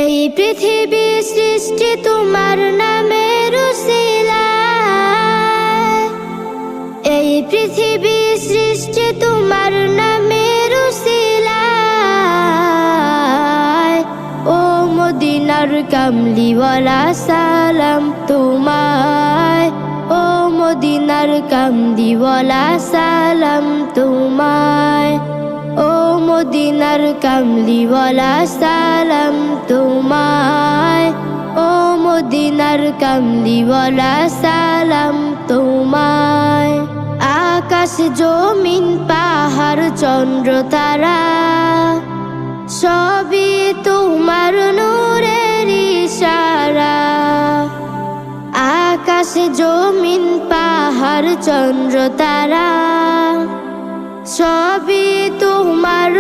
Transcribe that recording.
এই পৃথিবী সৃষ্টি তোমার নামের উসিলায়, এই পৃথিবী সৃষ্টি তোমার নামের উসিলায়। ও মদিনার কামলিওয়ালা সালাম তোমায়, ও মদিনার কামলিওয়ালা সালাম তোমায়, ও মদিনার কামলিওয়ালা সালাম তোমায়, ও মদিনার কামলিওয়ালা সালাম তোমায়। আকাশ জমিন পাহাড় চন্দ্র তারা সবই তোমার নূরের ইশারা। আকাশ জমিন পাহাড় চন্দ্র তারা সবই তোমার